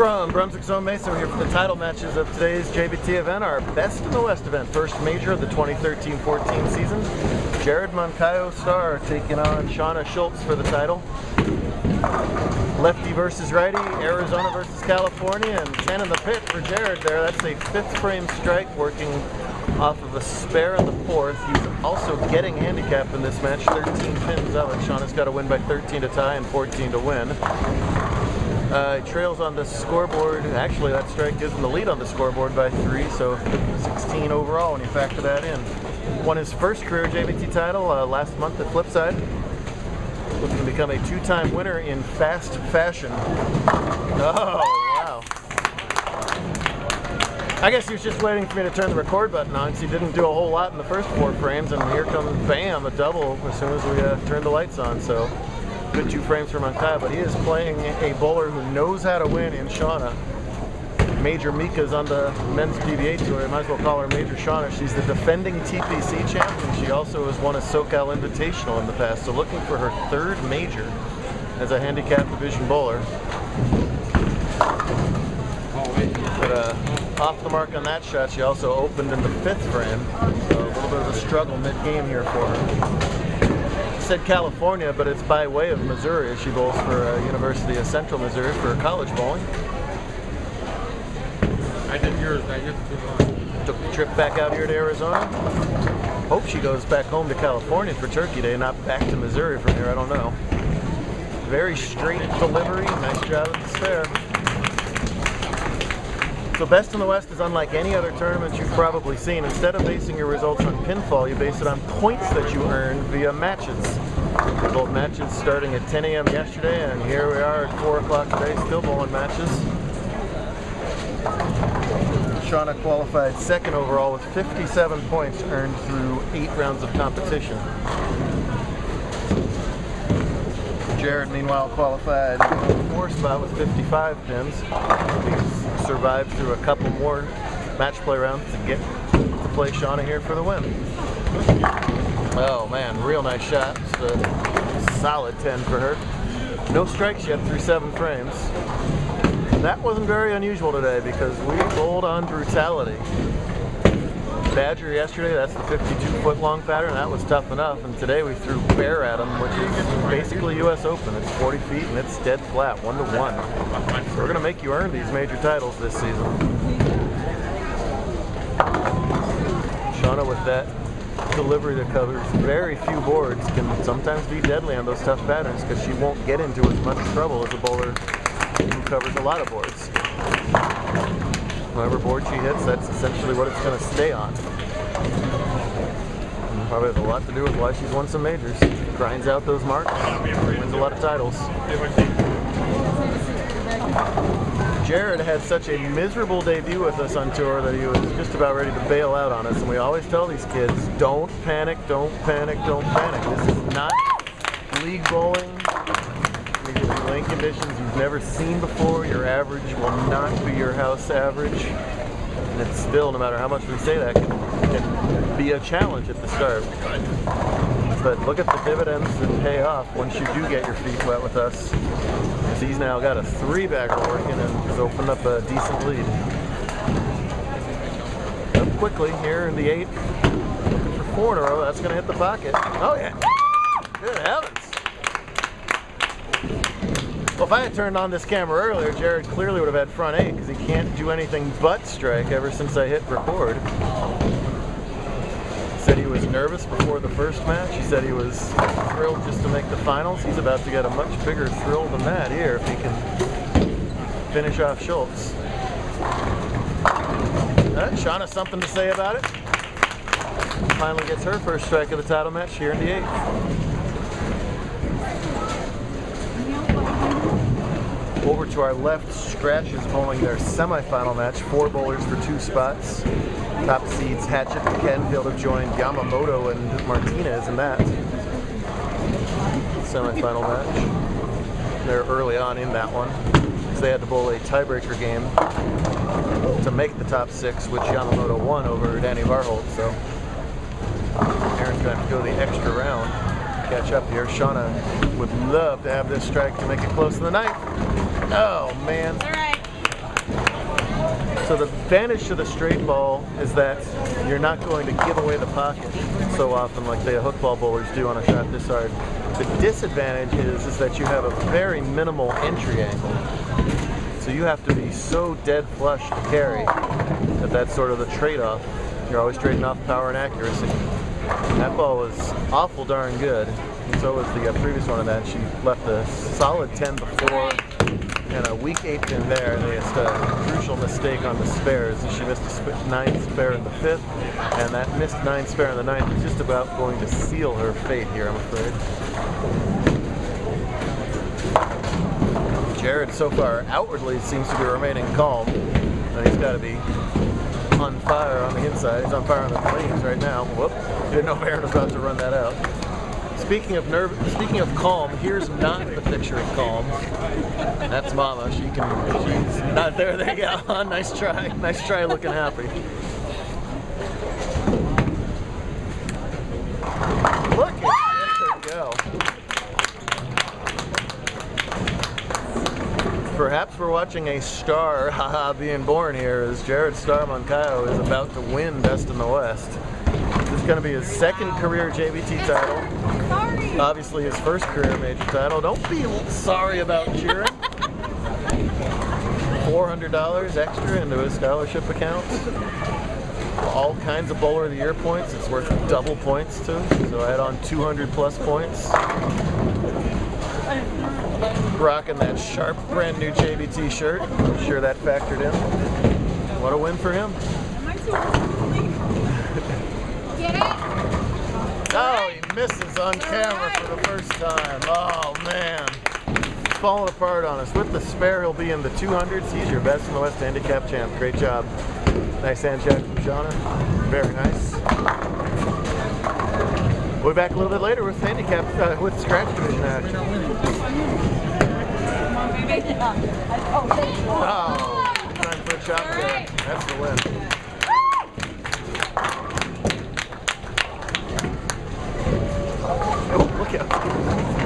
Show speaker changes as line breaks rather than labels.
From Brunswick Zone Mesa, we're here for the title matches of today's JBT event, our Best in the West event, first major of the 2013-14 season. Starr-Moncayo Starr taking on Shauna Schultz for the title. Lefty versus righty, Arizona versus California, and 10 in the pit for Jared there. That's a 5th frame strike working off of a spare in the 4th. He's also getting handicapped in this match, 13 pins out. Shauna's got to win by 13 to tie and 14 to win. He trails on the scoreboard. Actually, that strike gives him the lead on the scoreboard by 3, so 16 overall when you factor that in. Won his first career JBT title last month at Flipside. Looking to become a 2-time winner in fast fashion. Oh, wow. I guess he was just waiting for me to turn the record button on because he didn't do a whole lot in the first 4 frames, and here comes, bam, a double as soon as we turned the lights on. So good 2 frames for Moncayo, but he is playing a bowler who knows how to win in Shauna. Major Mika's on the men's PBA tour. I might as well call her Major Shauna. She's the defending TPC champion. She also has won a SoCal Invitational in the past, so looking for her 3rd major as a handicap division bowler. But off the mark on that shot. She also opened in the 5th frame, so a little bit of a struggle mid-game here for her. Said California, but it's by way of Missouri. She bowls for University of Central Missouri for college bowling.
I did yours. I get
Took the trip back out here to Arizona. Hope she goes back home to California for Turkey Day, not back to Missouri from here. I don't know. Very straight delivery. Nice job at the spare. So Best in the West is unlike any other tournament you've probably seen. Instead of basing your results on pinfall, you base it on points that you earn via matches. We bowled matches starting at 10 a.m. yesterday, and here we are at 4 o'clock today, still bowling matches. Shauna qualified 2nd overall with 57 points earned through 8 rounds of competition. Jared, meanwhile, qualified 4th spot with 55 pins. He's survived through a couple more match play rounds to get to play Shauna here for the win. Oh man, real nice shot. Just a solid 10 for her. No strikes yet through 7 frames. That wasn't very unusual today because we bowled on brutality. Badger yesterday, that's the 52-foot long pattern. That was tough enough, and today we threw bear at him, which is basically U.S. Open. It's 40 feet and it's dead flat, 1-to-1. So we're going to make you earn these major titles this season. Shauna with that delivery that covers very few boards can sometimes be deadly on those tough patterns because she won't get into as much trouble as a bowler who covers a lot of boards. Whatever board she hits, that's essentially what it's going to stay on. And probably has a lot to do with why she's won some majors. Grinds out those marks, wins a lot of titles. Jared had such a miserable debut with us on tour that he was just about ready to bail out on us. And we always tell these kids, don't panic, don't panic, don't panic. This is not league bowling. Lane conditions you've never seen before. Your average will not be your house average, and it's still, no matter how much we say that, can be a challenge at the start. But look at the dividends that pay off once you do get your feet wet with us. Because he's now got a 3-bagger working and has opened up a decent lead. Up quickly here in the 8th, looking for 4 in a row. That's going to hit the pocket. Oh yeah! Good heavens! Well, if I had turned on this camera earlier, Jared clearly would have had front 8 because he can't do anything but strike ever since I hit record. He said he was nervous before the first match. He said he was thrilled just to make the finals. He's about to get a much bigger thrill than that here if he can finish off Schultz. Shauna, something to say about it. Finally gets her first strike of the title match here in the 8th. Over to our left, Scratch is bowling their semifinal match. 4 bowlers for 2 spots. Top seeds Hatchett and Canfield have joined Yamamoto and Martinez in that semifinal match. They're early on in that one, because they had to bowl a tiebreaker game to make the top 6, which Yamamoto won over Danny Varholt. So Aaron's going to have to go the extra round. Catch up here. Shauna would love to have this strike to make it close to the 9th. Oh man.
All right.
So the advantage to the straight ball is that you're not going to give away the pocket so often like the hook ball bowlers do on a shot this hard. The disadvantage is that you have a very minimal entry angle. So you have to be so dead flush to carry that that's sort of the trade-off. You're always trading off power and accuracy. That ball was awful darn good. And so was the previous one of that. She left a solid 10 before and a weak 8 pin there. They just a crucial mistake on the spares. She missed a 9 spare in the 5th, and that missed 9 spare in the 9th is just about going to seal her fate here, I'm afraid. Jared so far outwardly seems to be remaining calm, and he's got to be on fire on the inside. He's on fire on the lanes right now. Whoop! Didn't know Aaron was about to run that out. Speaking of calm, here's not the picture of calm. That's Mama. She's not there. There you go. Nice try. Nice try looking happy. Look at there we go. Perhaps we're watching a star being born here as Jared Starr-Moncayo is about to win Best in the West. This is going to be his second career JBT title.
Sorry.
Obviously his first career major title. Don't be sorry about cheering. $400 extra into his scholarship account. All kinds of Bowler of the Year points. It's worth double points too. So add on 200 plus points. Rocking that sharp brand new JBT shirt. I'm sure that factored in. What a win for him.
Get it?
Oh, he misses on camera for the first time. Oh man. It's falling apart on us. With the spare, he'll be in the 200s. He's your Best in the West handicap champ. Great job. Nice hand check from Shauna. Very nice. We'll be back a little bit later with handicap, with scratch division action. Oh, time for a chop there. That's the win. Oh, look out.